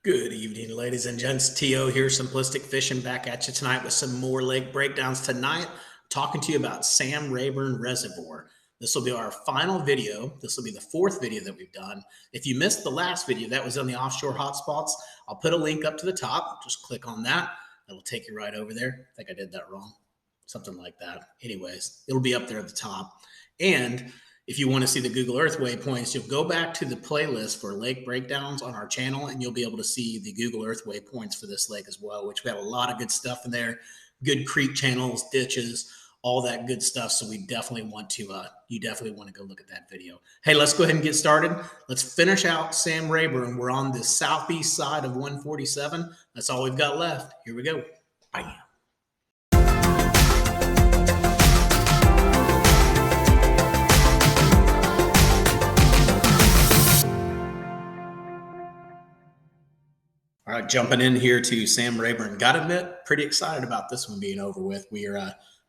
Good evening, ladies and gents. T.O. here, Simplistic Fishing, back at you tonight with some more lake breakdowns. Tonight, talking to you about Sam Rayburn Reservoir. This will be our final video. This will be the fourth video that we've done. If you missed the last video, that was on the offshore hotspots. I'll put a link up to the top. Just click on that. It'll take you right over there. I think I did that wrong. Something like that. Anyways, it'll be up there at the top. And if you want to see the Google Earth waypoints, you'll go back to the playlist for lake breakdowns on our channel, and you'll be able to see the Google Earth waypoints for this lake as well, which we have a lot of good stuff in there, good creek channels, ditches, all that good stuff. So we definitely want to, you definitely want to go look at that video. Hey, let's go ahead and get started. Let's finish out Sam Rayburn. We're on the southeast side of 147. That's all we've got left. Here we go. Bye. All right, jumping in here to Sam Rayburn. Got to admit, pretty excited about this one being over with.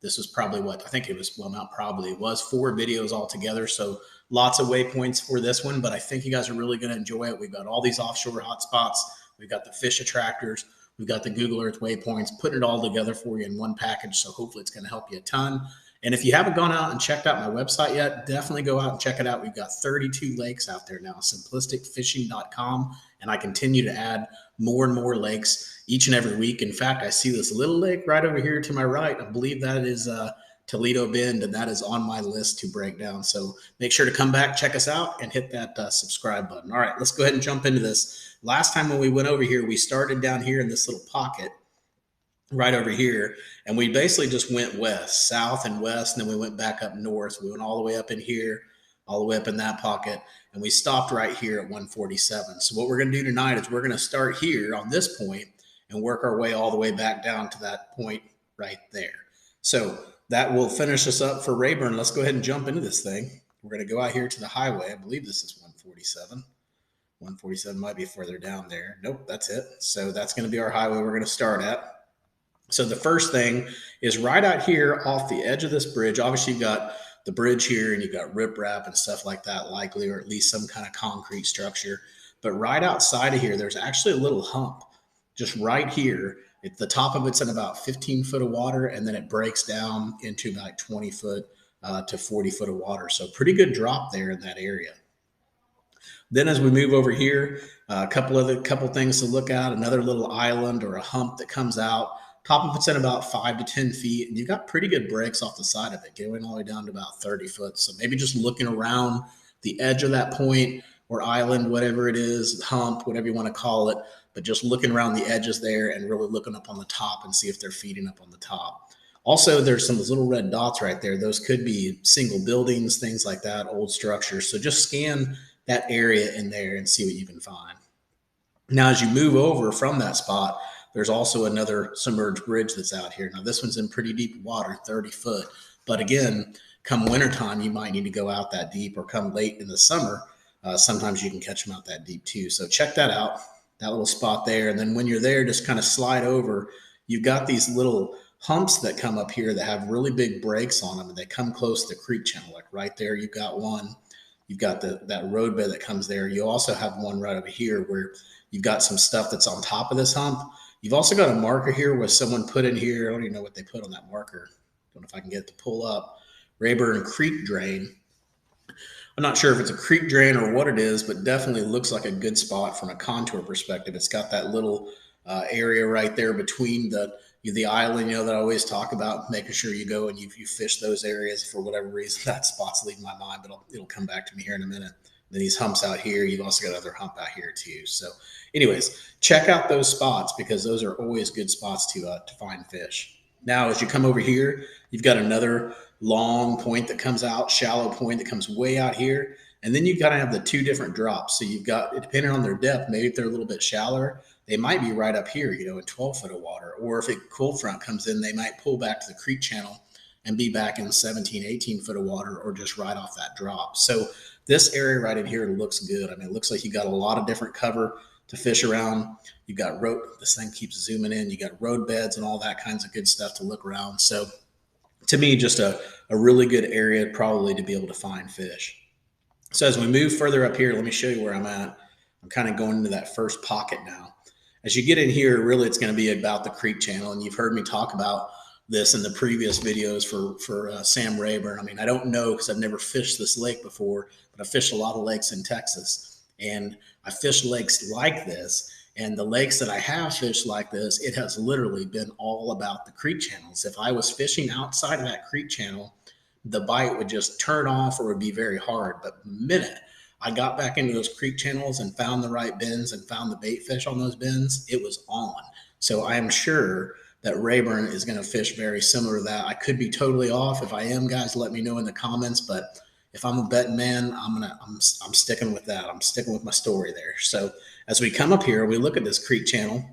This was probably what I think it was. Well, not probably. It was 4 videos altogether, so lots of waypoints for this one. But I think you guys are really going to enjoy it. We've got all these offshore hotspots. We've got the fish attractors. We've got the Google Earth waypoints. Putting it all together for you in one package. So hopefully it's going to help you a ton. And if you haven't gone out and checked out my website yet, definitely go out and check it out. We've got 32 lakes out there now, simplisticfishing.com. And I continue to add more and more lakes each and every week. In fact, I see this little lake right over here to my right. I believe that is Toledo Bend, and that is on my list to break down. So make sure to come back, check us out, and hit that subscribe button. All right, let's go ahead and jump into this. Last time when we went over here, we started down here in this little pocket right over here, and we basically just went west, south and west, and then we went back up north. We went all the way up in here, all the way up in that pocket, and we stopped right here at 147. So what we're going to do tonight is we're going to start here on this point and work our way all the way back down to that point right there. So that will finish us up for Rayburn. Let's go ahead and jump into this thing. We're going to go out here to the highway. I believe this is 147. 147 might be further down there. Nope, that's it. So that's going to be our highway we're going to start at. So the first thing is right out here off the edge of this bridge. Obviously, you've got the bridge here and you've got riprap and stuff like that, likely, or at least some kind of concrete structure. But right outside of here, there's actually a little hump just right here. At the top of it's in about 15 foot of water, and then it breaks down into like 20 foot to 40 foot of water. So pretty good drop there in that area. Then as we move over here, a couple things to look at, another little island or a hump that comes out. Top of it's in about 5 to 10 feet, and you've got pretty good breaks off the side of it, going all the way down to about 30 foot. So maybe just looking around the edge of that point or island, whatever it is, hump, whatever you want to call it, but just looking around the edges there and really looking up on the top and see if they're feeding up on the top. Also, there's some of those little red dots right there. Those could be single buildings, things like that, old structures. So just scan that area in there and see what you can find. Now, as you move over from that spot, there's also another submerged bridge that's out here. Now, this one's in pretty deep water, 30 foot. But again, come wintertime, you might need to go out that deep, or come late in the summer, sometimes you can catch them out that deep too. So check that out, that little spot there. And then when you're there, just kind of slide over. You've got these little humps that come up here that have really big breaks on them, and they come close to the creek channel. Like right there, you've got one. You've got that roadbed that comes there. You also have one right over here where you've got some stuff that's on top of this hump. You've also got a marker here where someone put in here. I don't even know what they put on that marker. Don't know if I can get it to pull up. Rayburn Creek Drain. I'm not sure if it's a creek drain or what it is, but definitely looks like a good spot from a contour perspective. It's got that little area right there between the island, that I always talk about, making sure you go and you fish those areas. For whatever reason, that spot's leaving my mind, but it'll come back to me here in a minute. Then these humps out here, you've also got another hump out here too. So anyways, check out those spots because those are always good spots to find fish. Now, as you come over here, you've got another long point that comes out, shallow point that comes way out here. And then you've got to have the 2 different drops. So you've got, depending on their depth, maybe if they're a little bit shallower, they might be right up here, in 12 foot of water. Or if a cold front comes in, they might pull back to the creek channel and be back in 17, 18 foot of water, or just right off that drop. So this area right in here looks good. I mean, it looks like you got a lot of different cover to fish around. You got this thing keeps zooming in. You got road beds and all that kinds of good stuff to look around. So to me, just a really good area probably to be able to find fish. So as we move further up here, let me show you where I'm at. I'm kind of going into that first pocket now. As you get in here, really it's going to be about the creek channel. And you've heard me talk about this in the previous videos for Sam Rayburn. I mean, I don't know because I've never fished this lake before, but I fished a lot of lakes in Texas. And I fished lakes like this. And the lakes that I have fished like this, it has literally been all about the creek channels. If I was fishing outside of that creek channel, the bite would just turn off or it would be very hard. But the minute I got back into those creek channels and found the right bends and found the bait fish on those bends, it was on. So I am sure that Rayburn is going to fish very similar to that. I could be totally off. If I am, guys, let me know in the comments. But if I'm a betting man, I'm sticking with that. I'm sticking with my story there. So as we come up here, we look at this creek channel.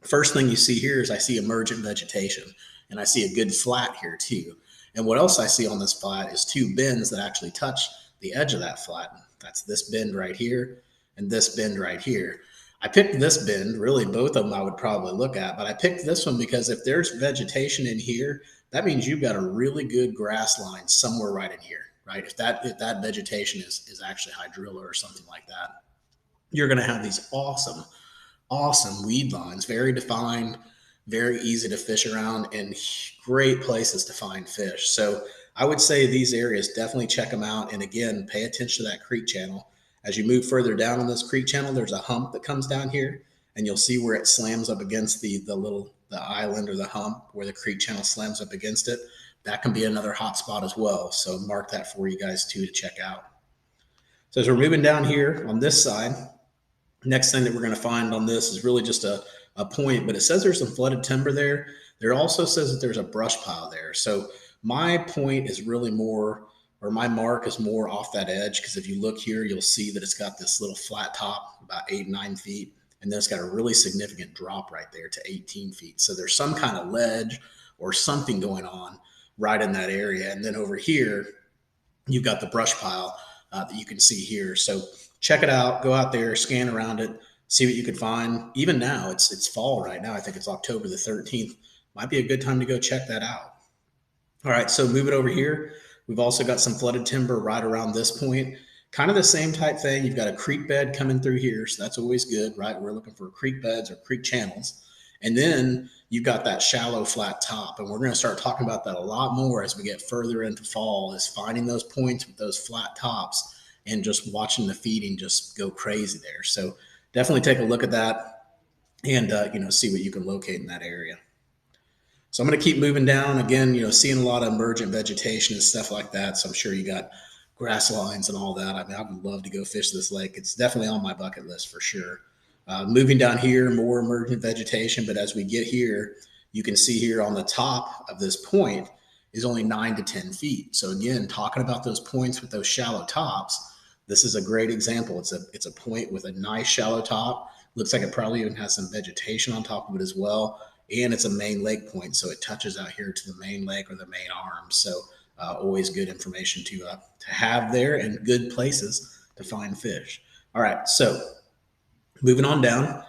First thing you see here is I see emergent vegetation, and I see a good flat here too. And what else I see on this flat is two bends that actually touch the edge of that flat. That's this bend right here and this bend right here. I picked this bend, really both of them I would probably look at, but I picked this one because if there's vegetation in here, that means you've got a really good grass line somewhere right in here, right? If that vegetation is actually hydrilla or something like that, you're going to have these awesome weed lines, very defined, very easy to fish around, and great places to find fish. So I would say these areas, definitely check them out. And again, pay attention to that creek channel. As you move further down on this creek channel, there's a hump that comes down here, and you'll see where it slams up against the island or the hump where the creek channel slams up against it. That can be another hot spot as well. So mark that for you guys too to check out. So as we're moving down here on this side, next thing that we're going to find on this is really just a point, but it says there's some flooded timber there. There also says that there's a brush pile there. So my point is really more, or my mark is more off that edge, because if you look here, you'll see that it's got this little flat top, about 8-9 feet, and then it's got a really significant drop right there to 18 feet. So there's some kind of ledge or something going on right in that area. And then over here, you've got the brush pile that you can see here. So check it out, go out there, scan around it, see what you can find. Even now, it's fall right now. I think it's October the 13th. Might be a good time to go check that out. All right, so moving over here, we've also got some flooded timber right around this point. Kind of the same type thing. You've got a creek bed coming through here, so that's always good, right? We're looking for creek beds or creek channels. And then you've got that shallow flat top, and we're going to start talking about that a lot more as we get further into fall, is finding those points with those flat tops and just watching the feeding just go crazy there. So definitely take a look at that and see what you can locate in that area. So I'm going to keep moving down again, seeing a lot of emergent vegetation and stuff like that. So I'm sure you got grass lines and all that. I mean, I would love to go fish this lake. It's definitely on my bucket list for sure. Moving down here, more emergent vegetation. But as we get here, you can see here on the top of this point is only 9 to 10 feet. So again, talking about those points with those shallow tops, this is a great example. It's a point with a nice shallow top. Looks like it probably even has some vegetation on top of it as well. And it's a main lake point, so it touches out here to the main lake or the main arm. So always good information to have there, and good places to find fish. All right, so moving on down. Let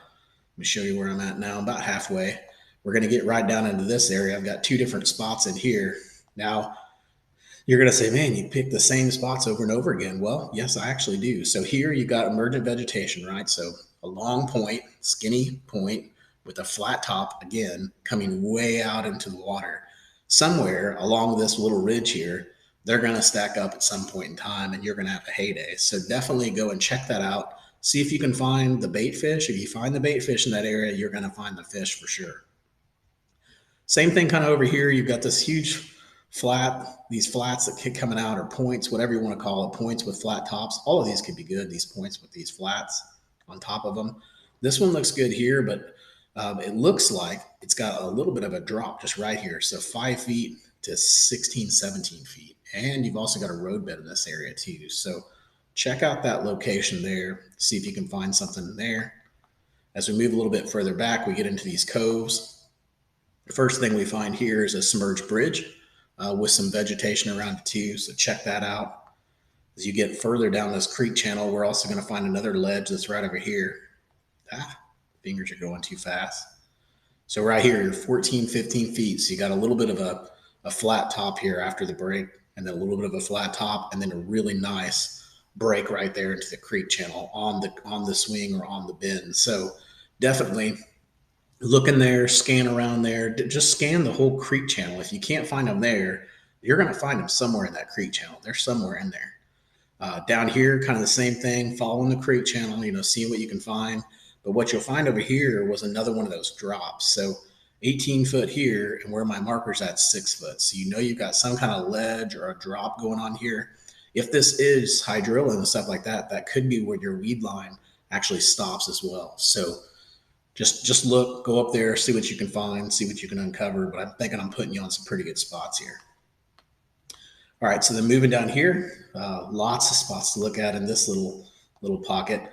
me show you where I'm at now. I'm about halfway. We're going to get right down into this area. I've got two different spots in here. Now, you're going to say, man, you pick the same spots over and over again. Well, yes, I actually do. So here you've got emergent vegetation, right? So a long point, skinny point with a flat top, again, coming way out into the water. Somewhere along this little ridge here, they're going to stack up at some point in time, and you're going to have a heyday. So definitely go and check that out. See if you can find the bait fish. If you find the bait fish in that area, you're going to find the fish for sure. Same thing kind of over here. You've got this huge flat, these flats that keep coming out, or points, whatever you want to call it, points with flat tops. All of these could be good, these points with these flats on top of them. This one looks good here, but it looks like it's got a little bit of a drop just right here. So 5 feet to 16, 17 feet. And you've also got a roadbed in this area too. So check out that location there. See if you can find something there. As we move a little bit further back, we get into these coves. The first thing we find here is a submerged bridge with some vegetation around it too. So check that out. As you get further down this creek channel, we're also going to find another ledge that's right over here. Fingers are going too fast. So right here, you're 14, 15 feet. So you got a little bit of a flat top here after the break, and then a little bit of a flat top, and then a really nice break right there into the creek channel on the swing or on the bend. So definitely look in there, scan around there, just scan the whole creek channel. If you can't find them there, you're going to find them somewhere in that creek channel. They're somewhere in there. Down here, kind of the same thing, following the creek channel, see what you can find. But what you'll find over here was another one of those drops. So 18 foot here, and where my marker's at 6 foot. So you've got some kind of ledge or a drop going on here. If this is hydrilla and stuff like that, that could be where your weed line actually stops as well. So just look, go up there, see what you can find, see what you can uncover. But I'm thinking I'm putting you on some pretty good spots here. All right, so then moving down here, lots of spots to look at in this little pocket.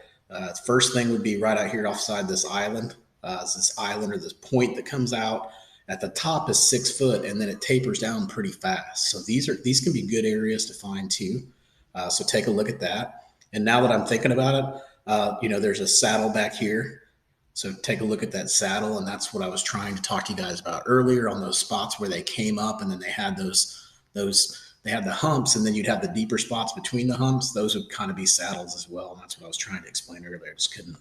First thing would be right out here offside this island. It's this island or this point that comes out. At the top is 6 foot, and then it tapers down pretty fast. So these can be good areas to find too. So take a look at that. And now that I'm thinking about it, there's a saddle back here. So take a look at that saddle, and that's what I was trying to talk to you guys about earlier on those spots where they came up, and then they had they had the humps, and then you'd have the deeper spots between the humps. Those would kind of be saddles as well, and that's what I was trying to explain earlier. I just couldn't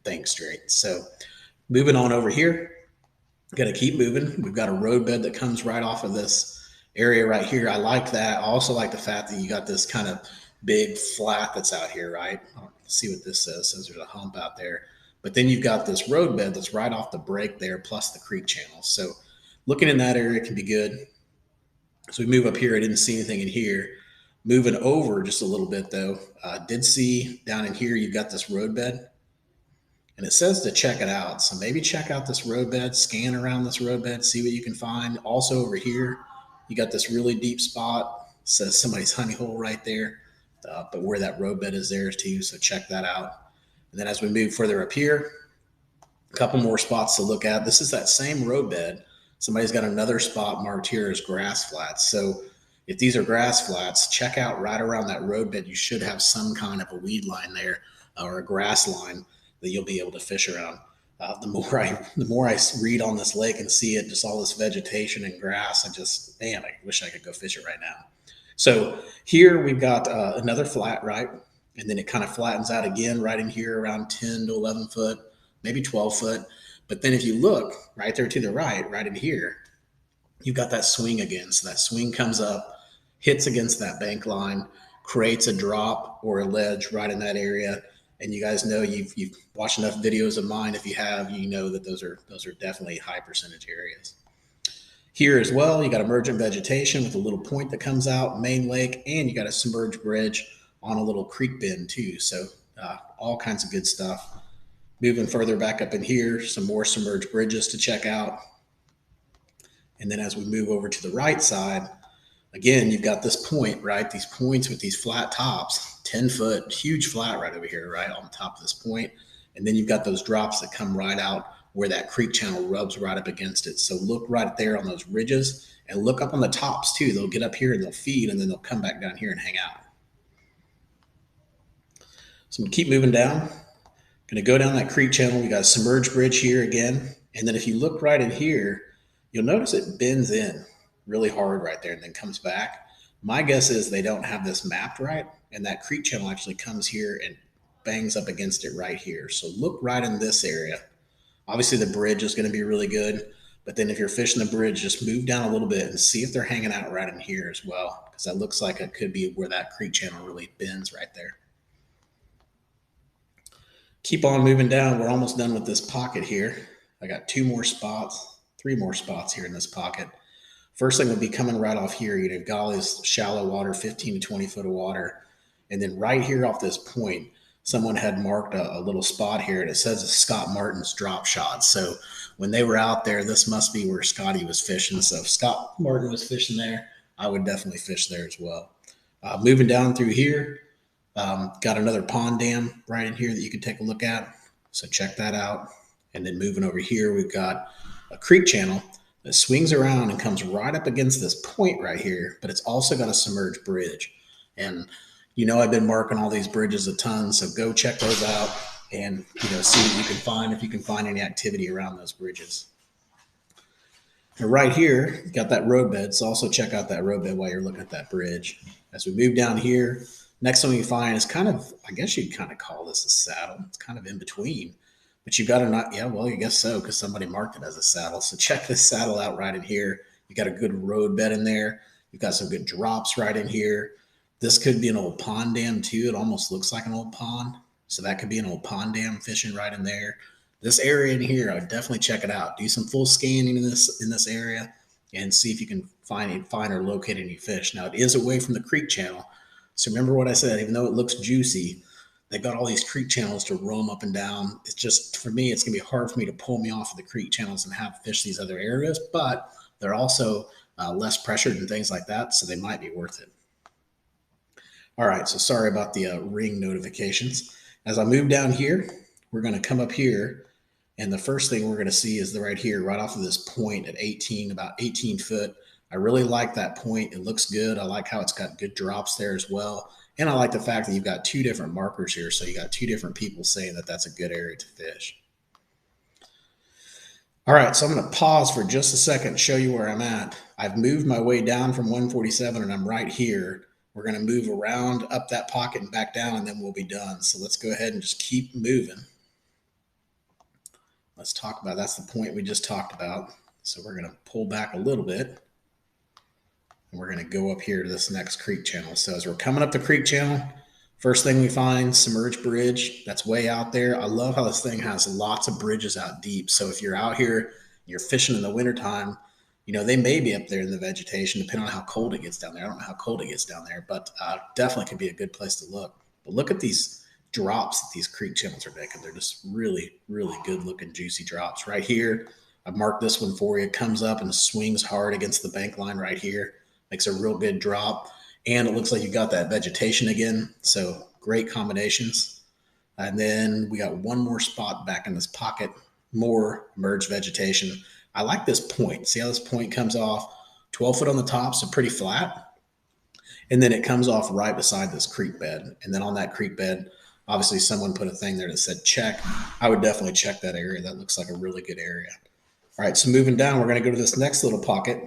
think straight. So moving on over here, got to keep moving. We've got a roadbed that comes right off of this area right here. I like that. I also like the fact that you got this kind of big flat that's out here, right? Let's see what this says. It says there's a hump out there. But then you've got this roadbed that's right off the break there, plus the creek channel. So looking in that area can be good. So we move up here. I didn't see anything in here. Moving over just a little bit though, did see down in here you've got this roadbed, and it says to check it out. So maybe check out this roadbed, scan around this roadbed, see what you can find. Also over here, you got this really deep spot. It says somebody's honey hole right there, but where that roadbed is there too. So check that out. And then as we move further up here, a couple more spots to look at. This is that same roadbed. Somebody's got another spot marked here as grass flats. So if these are grass flats, check out right around that roadbed. You should have some kind of a weed line there or a grass line that you'll be able to fish around. The more I read on this lake and see it, just all this vegetation and grass, I wish I could go fish it right now. So here we've got another flat, right? And then it kind of flattens out again right in here around 10 to 11 foot, maybe 12 foot. But then if you look right there to the right in here, you've got that swing again. So that swing comes up, hits against that bank line, creates a drop or a ledge right in that area. And you guys know you've watched enough videos of mine. If you have, you know that those are definitely high percentage areas. Here as well, you got emergent vegetation with a little point that comes out, main lake, and you got a submerged bridge on a little creek bend too. So all kinds of good stuff. Moving further back up in here, some more submerged bridges to check out. And then as we move over to the right side, again, you've got this point, right? These points with these flat tops, 10 foot, huge flat right over here, right on top of this point. And then you've got those drops that come right out where that creek channel rubs right up against it. So look right there on those ridges and look up on the tops too. They'll get up here and they'll feed, and then they'll come back down here and hang out. So I'm gonna keep moving down. Gonna go down that creek channel. We got a submerged bridge here again. And then if you look right in here, you'll notice it bends in really hard right there and then comes back. My guess is they don't have this mapped right, and that creek channel actually comes here and bangs up against it right here. So look right in this area. Obviously the bridge is going to be really good, but then if you're fishing the bridge, just move down a little bit and see if they're hanging out right in here as well, because that looks like it could be where that creek channel really bends right there. Keep on moving down. We're almost done with this pocket here. I got 3 more spots here in this pocket. First thing would be coming right off here. You've got all this shallow water, 15 to 20 foot of water. And then right here off this point, someone had marked a little spot here, and it says it's Scott Martin's drop shot. So when they were out there, this must be where Scotty was fishing. So if Scott Martin was fishing there, I would definitely fish there as well. Moving down through here, got another pond dam right in here that you can take a look at. So check that out. And then moving over here, we've got a creek channel that swings around and comes right up against this point right here, but it's also got a submerged bridge. And I've been marking all these bridges a ton, so go check those out and see what you can find, if you can find any activity around those bridges. And right here, you got that roadbed, so also check out that roadbed while you're looking at that bridge. As we move down here, Next one you find is kind of, I guess you'd kind of call this a saddle. It's kind of in between, but you've got to not, yeah, well, you guess so, because somebody marked it as a saddle. So check this saddle out right in here. You got a good road bed in there. You've got some good drops right in here. This could be an old pond dam too. It almost looks like an old pond. So that could be an old pond dam fishing right in there. This area in here, I would definitely check it out. Do some full scanning in this area and see if you can find or locate any fish. Now it is away from the creek channel. So remember what I said, even though it looks juicy, they've got all these creek channels to roam up and down. It's just, for me, it's going to be hard for me to pull me off of the creek channels and have fish these other areas, but they're also less pressured and things like that, so they might be worth it. All right, so sorry about the ring notifications. As I move down here, we're going to come up here, and the first thing we're going to see is right here, right off of this point at 18, about 18 foot. I really like that point. It looks good. I like how it's got good drops there as well. And I like the fact that you've got two different markers here. So you got two different people saying that that's a good area to fish. All right, so I'm going to pause for just a second, show you where I'm at. I've moved my way down from 147 and I'm right here. We're going to move around up that pocket and back down, and then we'll be done. So let's go ahead and just keep moving. Let's talk about, that's the point we just talked about. So we're going to pull back a little bit. And we're going to go up here to this next creek channel. So as we're coming up the creek channel, first thing we find, Submerged Bridge. That's way out there. I love how this thing has lots of bridges out deep. So if you're out here, you're fishing in the wintertime, you know, they may be up there in the vegetation, depending on how cold it gets down there. I don't know how cold it gets down there, but definitely could be a good place to look. But look at these drops that these creek channels are making. They're just really, really good looking, juicy drops. Right here, I've marked this one for you. It comes up and swings hard against the bank line right here. Makes a real good drop. And it looks like you got that vegetation again. So great combinations. And then we got one more spot back in this pocket, more merged vegetation. I like this point. See how this point comes off 12 foot on the top, so pretty flat. And then it comes off right beside this creek bed. And then on that creek bed, obviously someone put a thing there that said check. I would definitely check that area. That looks like a really good area. All right, so moving down, we're going to go to this next little pocket.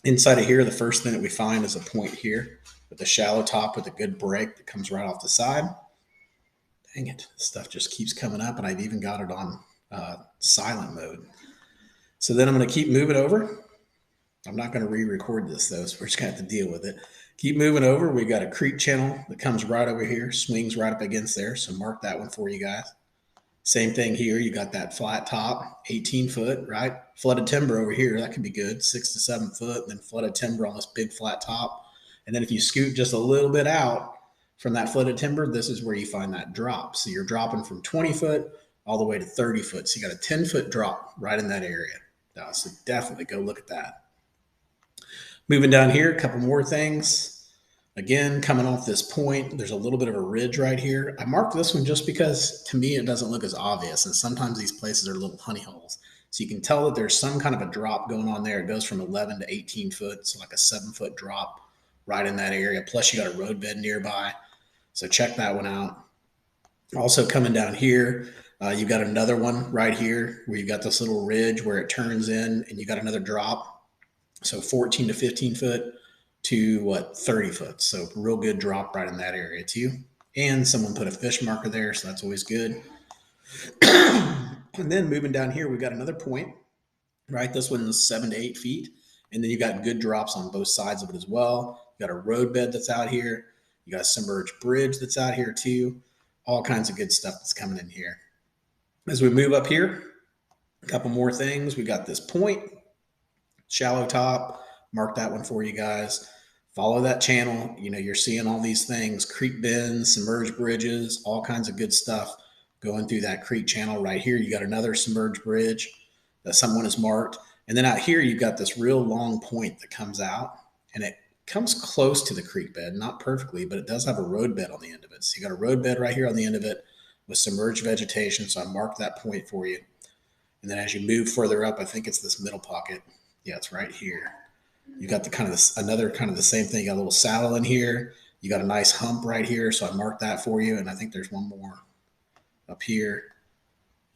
Inside of here, the first thing that we find is a point here with a shallow top with a good break that comes right off the side. Dang it, this stuff just keeps coming up, and I've even got it on silent mode. So then I'm going to keep moving over. I'm not going to re-record this, though, so we're just going to have to deal with it. Keep moving over. We got a creek channel that comes right over here, swings right up against there, so mark that one for you guys. Same thing here. You got that flat top, 18 foot, right? Flooded timber over here. That could be good, 6 to 7 foot. Then flooded timber on this big flat top. And then if you scoot just a little bit out from that flooded timber, this is where you find that drop. So you're dropping from 20 foot all the way to 30 foot. So you got a 10-foot drop right in that area. So definitely go look at that. Moving down here, a couple more things. Again, coming off this point, there's a little bit of a ridge right here. I marked this one just because, to me, it doesn't look as obvious. And sometimes these places are little honey holes. So you can tell that there's some kind of a drop going on there. It goes from 11 to 18 foot, so like a 7-foot drop right in that area. Plus, you got a roadbed nearby. So check that one out. Also coming down here, you've got another one right here where you've got this little ridge where it turns in, and you got another drop. So 14 to 15 foot. To 30 foot. So real good drop right in that area too. And someone put a fish marker there, so that's always good. And then moving down here, we got another point, right? This one's 7 to 8 feet. And then you got good drops on both sides of it as well. You got a roadbed that's out here. You got a submerged bridge that's out here too. All kinds of good stuff that's coming in here. As we move up here, a couple more things. We got this point, shallow top. Mark that one for you guys. Follow that channel. You know, you're seeing all these things, creek bends, submerged bridges, all kinds of good stuff going through that creek channel. Right here, you got another submerged bridge that someone has marked. And then out here, you've got this real long point that comes out, and it comes close to the creek bed, not perfectly, but it does have a roadbed on the end of it. So you got a roadbed right here on the end of it with submerged vegetation. So I marked that point for you. And then as you move further up, I think it's this middle pocket. Yeah, it's right here. You got the kind of this, another kind of the same thing. You got a little saddle in here. You got a nice hump right here. So I marked that for you. And I think there's one more up here.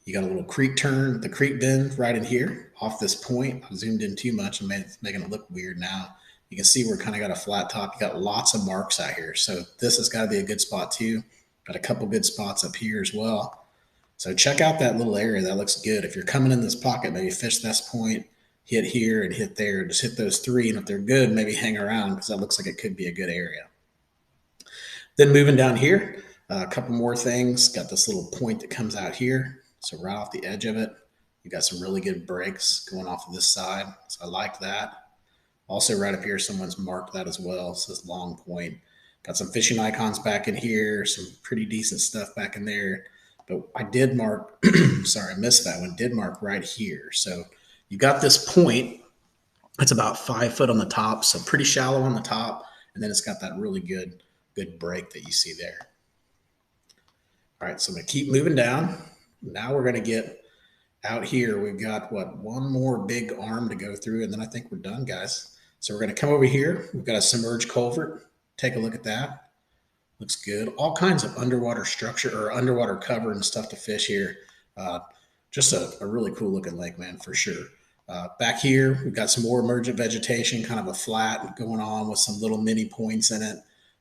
You got a little creek turn, the creek bend right in here off this point. I zoomed in too much and making it look weird now. You can see we're kind of got a flat top. You got lots of marks out here. So this has got to be a good spot too. Got a couple good spots up here as well. So check out that little area. That looks good. If you're coming in this pocket, maybe fish this point, hit here and hit there. Just hit those three. And if they're good, maybe hang around because that looks like it could be a good area. Then moving down here, a couple more things. Got this little point that comes out here. So right off the edge of it, you got some really good breaks going off of this side. So I like that. Also right up here, someone's marked that as well. It says long point. Got some fishing icons back in here, some pretty decent stuff back in there. But I did mark, sorry, I missed that one, did mark right here. So you got this point. It's about 5 foot on the top, so pretty shallow on the top. And then it's got that really good break that you see there. All right, so I'm gonna keep moving down. Now we're gonna get out here. We've got one more big arm to go through, and then I think we're done, guys. So we're gonna come over here. We've got a submerged culvert. Take a look at that. Looks good. All kinds of underwater structure or underwater cover and stuff to fish here. Just a really cool looking lake, man, for sure. Back here, we've got some more emergent vegetation, kind of a flat going on with some little mini points in it.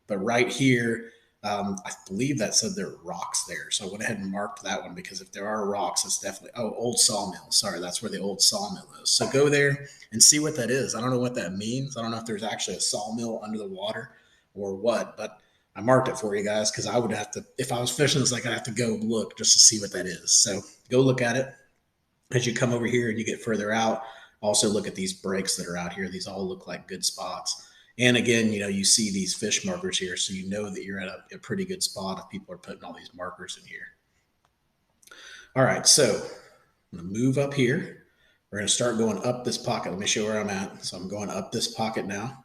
But right here, I believe that said there are rocks there. So I went ahead and marked that one because if there are rocks, it's definitely, old sawmill. Sorry, that's where the old sawmill is. So go there and see what that is. I don't know what that means. I don't know if there's actually a sawmill under the water or what, but I marked it for you guys because I would have to, if I was fishing this lake, I'd have to go look just to see what that is. So go look at it. As you come over here and you get further out, also look at these breaks that are out here. These all look like good spots. And again, you see these fish markers here, so you know that you're at a pretty good spot if people are putting all these markers in here. All right, so I'm going to move up here. We're going to start going up this pocket. Let me show where I'm at. So I'm going up this pocket now.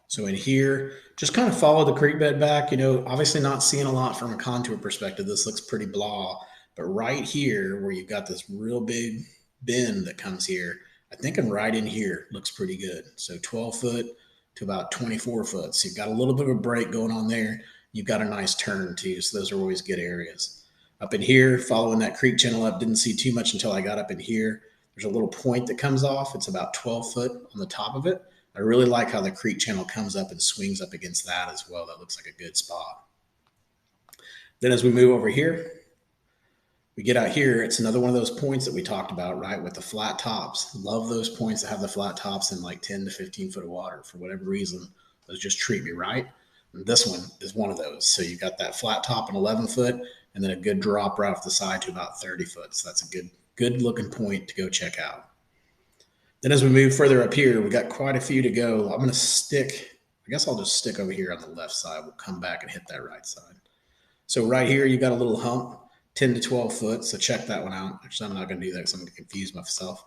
So in here, just kind of follow the creek bed back. Obviously not seeing a lot from a contour perspective. This looks pretty blah. But right here, where you've got this real big bend that comes here, I think I'm right in here. Looks pretty good. So 12 foot to about 24 foot. So you've got a little bit of a break going on there. You've got a nice turn too. So those are always good areas. Up in here, following that creek channel up, didn't see too much until I got up in here. There's a little point that comes off. It's about 12 foot on the top of it. I really like how the creek channel comes up and swings up against that as well. That looks like a good spot. Then as we move over here, we get out here, it's another one of those points that we talked about, right? With the flat tops. Love those points that have the flat tops in like 10 to 15 foot of water. For whatever reason, those just treat me right. And this one is one of those. So you've got that flat top and 11 foot, and then a good drop right off the side to about 30 foot. So that's a good looking point to go check out. Then as we move further up here, we got quite a few to go. I'm going to stick, I guess I'll just stick over here on the left side. We'll come back and hit that right side. So right here, you got a little hump. 10 to 12 foot. So check that one out. Actually, I'm not going to do that because I'm going to confuse myself.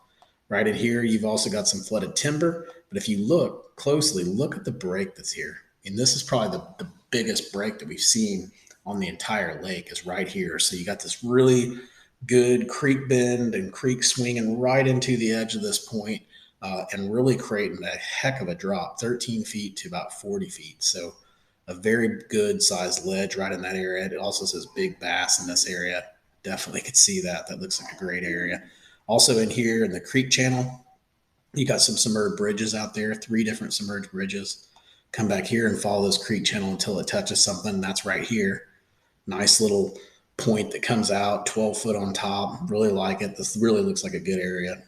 Right in here, you've also got some flooded timber. But if you look closely, look at the break that's here. And this is probably the biggest break that we've seen on the entire lake is right here. So you got this really good creek bend and creek swinging right into the edge of this point, and really creating a heck of a drop, 13 feet to about 40 feet. So a very good sized ledge right in that area. It also says big bass in this area. Definitely could see that. That looks like a great area. Also in here in the creek channel, you got some submerged bridges out there, 3 different submerged bridges. Come back here and follow this creek channel until it touches something. That's right here. Nice little point that comes out, 12 foot on top. Really like it. This really looks like a good area.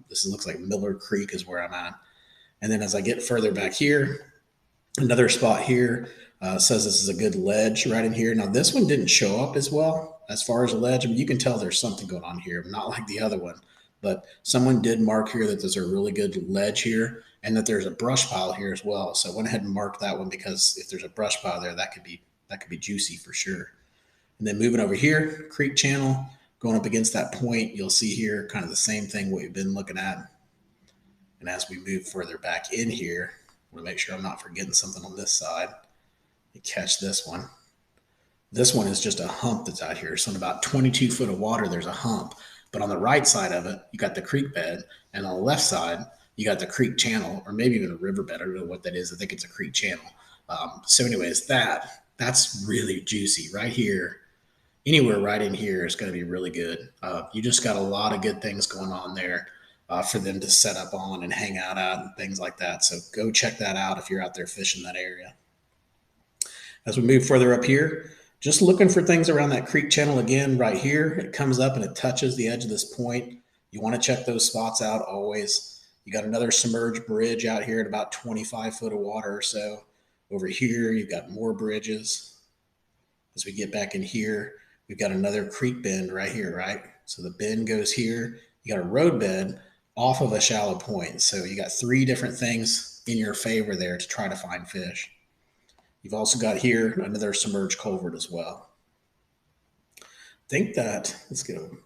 This looks like Miller Creek is where I'm at. And then as I get further back here, another spot here says this is a good ledge right in here. Now, this one didn't show up as well as far as a ledge. I mean, you can tell there's something going on here, not like the other one. But someone did mark here that there's a really good ledge here and that there's a brush pile here as well. So I went ahead and marked that one because if there's a brush pile there, that could be juicy for sure. And then moving over here, creek channel, going up against that point, you'll see here kind of the same thing what we've been looking at. And as we move further back in here, we'll make sure I'm not forgetting something on this side. You catch this one. This one is just a hump that's out here. So in about 22 foot of water, there's a hump. But on the right side of it, you got the creek bed. And on the left side, you got the creek channel, or maybe even a riverbed. I don't know what that is. I think it's a creek channel. So anyways, that's really juicy right here. Anywhere right in here is going to be really good. You just got a lot of good things going on there. for them to set up on and hang out at and things like that. So go check that out if you're out there fishing that area. As we move further up here, just looking for things around that creek channel again. Right here, it comes up and it touches the edge of this point. You want to check those spots out always. You got another submerged bridge out here at about 25 foot of water or so. Over here, you've got more bridges. As we get back in here, we've got another creek bend right here, right? So the bend goes here. You got a road bed off of a shallow point. So you got 3 different things in your favor there to try to find fish. You've also got here another submerged culvert as well. I think that, let's go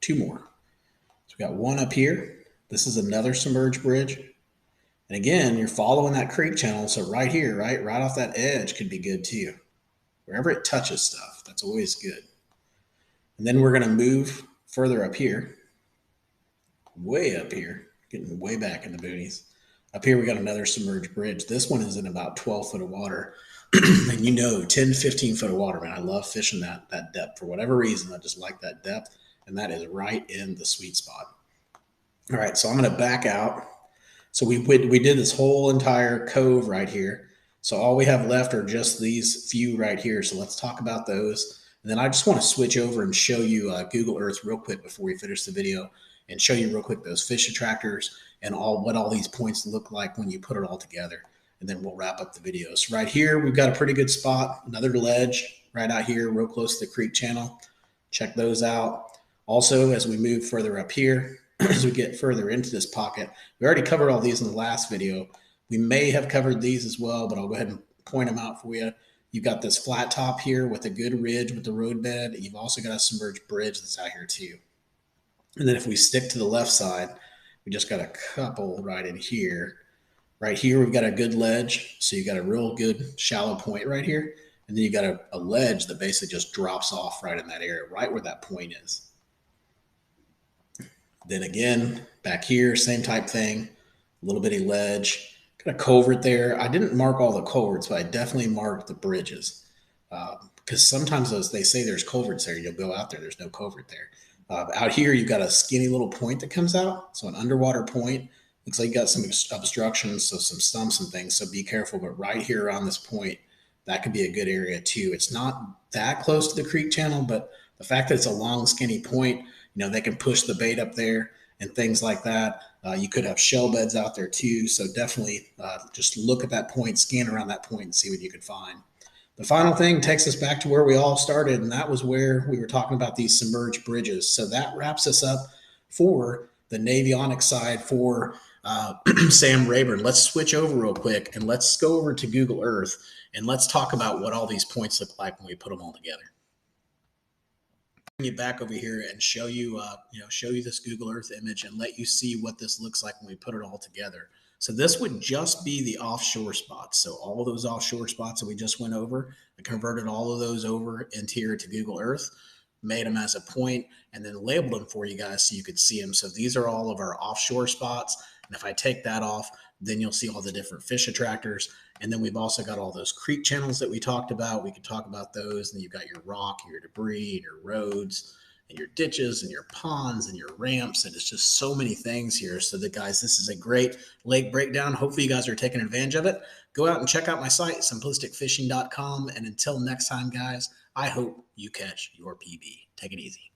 2 more. So we got one up here. This is another submerged bridge. And again, you're following that creek channel. So right here, right off that edge could be good too. Wherever it touches stuff, that's always good. And then we're going to move further up here, way up here, getting way back in the boonies. Up here, we got another submerged bridge. This one is in about 12 foot of water. And 10, 15 foot of water, man. I love fishing that depth. For whatever reason, I just like that depth. And that is right in the sweet spot. All right, so I'm going to back out. So we did this whole entire cove right here. So all we have left are just these few right here. So let's talk about those. And then I just want to switch over and show you Google Earth real quick before we finish the video, and show you real quick those fish attractors and what all these points look like when you put it all together. And then we'll wrap up the video. So right here, we've got a pretty good spot. Another ledge right out here, real close to the creek channel. Check those out. Also, as we move further up here, as we get further into this pocket, we already covered all these in the last video. We may have covered these as well, but I'll go ahead and point them out for you. You've got this flat top here with a good ridge with the road bed. You've also got a submerged bridge that's out here too. And then if we stick to the left side, we just got a couple right in here. Right here, we've got a good ledge. So you got a real good shallow point right here. And then you got a ledge that basically just drops off right in that area, right where that point is. Then again, back here, same type thing, a little bitty ledge. Got a culvert there. I didn't mark all the culverts, but I definitely marked the bridges. Because sometimes they say there's culverts there. You'll go out there, there's no culvert there. Out here, you've got a skinny little point that comes out. So an underwater point. Looks like you got some obstructions, so some stumps and things. So be careful. But right here on this point, that could be a good area too. It's not that close to the creek channel, but the fact that it's a long, skinny point, they can push the bait up there and things like that. You could have shell beds out there too. So definitely just look at that point, scan around that point and see what you can find. The final thing takes us back to where we all started, and that was where we were talking about these submerged bridges. So that wraps us up for the Navionics side for Sam Rayburn. Let's switch over real quick and let's go over to Google Earth and let's talk about what all these points look like when we put them all together. Bring you back over here and show you, show you this Google Earth image and let you see what this looks like when we put it all together. So this would just be the offshore spots. So all of those offshore spots that we just went over, I converted all of those over into here to Google Earth, made them as a point, and then labeled them for you guys so you could see them. So these are all of our offshore spots. And if I take that off, then you'll see all the different fish attractors. And then we've also got all those creek channels that we talked about. We could talk about those. And then you've got your rock, your debris, your roads, and your ditches, and your ponds, and your ramps. And it's just so many things here. So that, guys, this is a great lake breakdown. Hopefully you guys are taking advantage of it. Go out and check out my site, simplisticfishing.com. And until next time, guys, I hope you catch your PB. Take it easy.